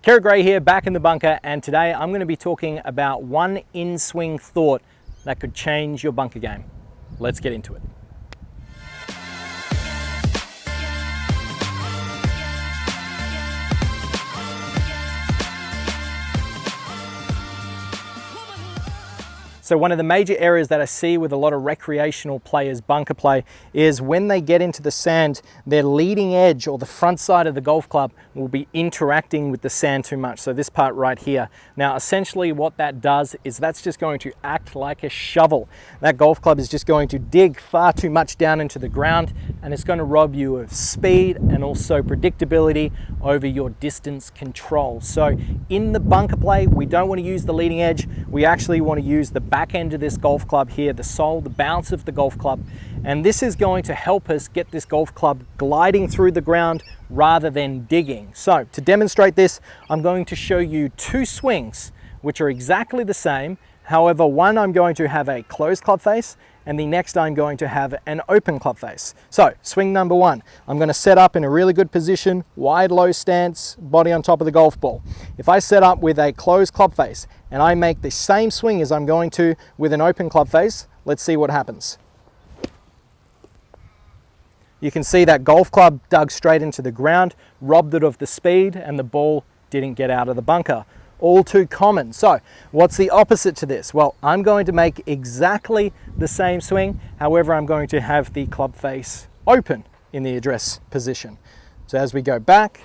Kerrod here, back in the bunker, and today I'm going to be talking about one in-swing thought that could change your bunker game. Let's get into it. So one of the major areas that I see with a lot of recreational players bunker play is when they get into the sand, their leading edge or the front side of the golf club will be interacting with the sand too much. So this part right here. Now essentially what that does is that's just going to act like a shovel. That golf club is just going to dig far too much down into the ground, and it's going to rob you of speed and also predictability over your distance control. So in the bunker play, we don't want to use the leading edge. We actually want to use the back end of this golf club here, the sole, the bounce of the golf club. And this is going to help us get this golf club gliding through the ground rather than digging. So to demonstrate this, I'm going to show you two swings which are exactly the same. However, one I'm going to have a closed club face, and the next I'm going to have an open club face. So swing number one, I'm going to set up in a really good position, wide low stance, body on top of the golf ball. If I set up with a closed club face and I make the same swing as I'm going to with an open club face, let's see what happens. You can see that golf club dug straight into the ground, robbed it of the speed, and the ball didn't get out of the bunker. All too common. So what's the opposite to this? Well, I'm going to make exactly the same swing. However, I'm going to have the club face open in the address position. So as we go back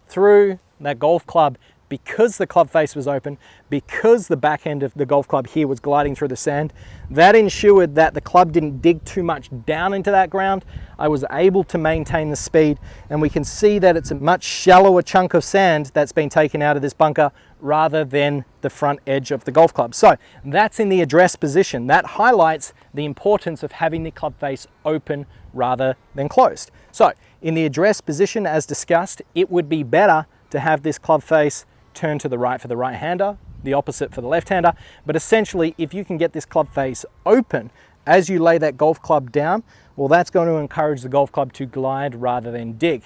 through that golf club, because the club face was open, because the back end of the golf club here was gliding through the sand, that ensured that the club didn't dig too much down into that ground. I was able to maintain the speed, and we can see that it's a much shallower chunk of sand that's been taken out of this bunker rather than the front edge of the golf club. So that's in the address position. That highlights the importance of having the club face open rather than closed. So in the address position, as discussed, it would be better to have this club face turn to the right for the right-hander, the opposite for the left-hander. But essentially, if you can get this club face open as you lay that golf club down, well, that's going to encourage the golf club to glide rather than dig.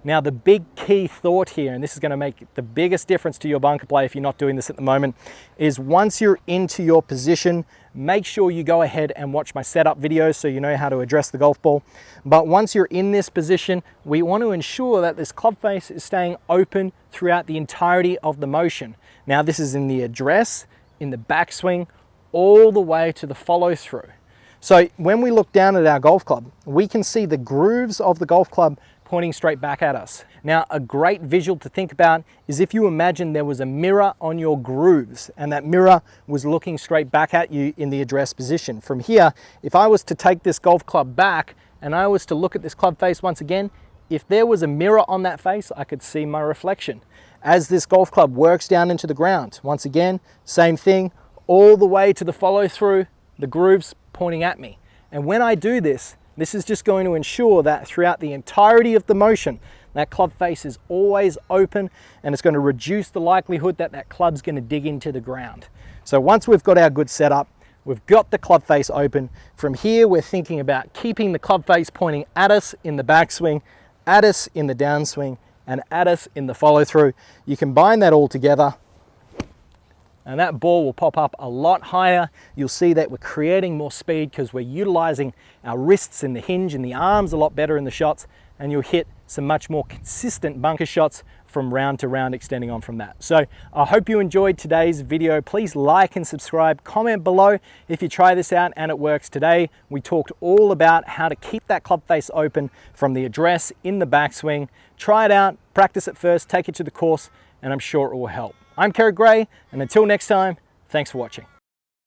Now, the big key thought here, and this is going to make the biggest difference to your bunker play if you're not doing this at the moment, is once you're into your position, make sure you go ahead and watch my setup videos so you know how to address the golf ball. But once you're in this position, we want to ensure that this club face is staying open throughout the entirety of the motion. Now, this is in the address, in the backswing, all the way to the follow through. So when we look down at our golf club, we can see the grooves of the golf club pointing straight back at us. Now, a great visual to think about is if you imagine there was a mirror on your grooves and that mirror was looking straight back at you in the address position. From here, if I was to take this golf club back and I was to look at this club face once again, if there was a mirror on that face, I could see my reflection. As this golf club works down into the ground, once again, same thing, all the way to the follow through, the grooves pointing at me. And when I do this, this is just going to ensure that throughout the entirety of the motion, that club face is always open, and it's going to reduce the likelihood that that club's going to dig into the ground. So once we've got our good setup, we've got the club face open. From here, we're thinking about keeping the club face pointing at us in the backswing, at us in the downswing, and at us in the follow through. You combine that all together, and that ball will pop up a lot higher. You'll see that we're creating more speed because we're utilizing our wrists in the hinge and the arms a lot better in the shots, and you'll hit some much more consistent bunker shots from round to round, extending on from that. So I hope you enjoyed today's video. Please like and subscribe, comment below if you try this out and it works. Today we talked all about how to keep that club face open from the address in the backswing. Try it out, practice it first, take it to the course, and I'm sure it will help. I'm Kerrod, and until next time, thanks for watching.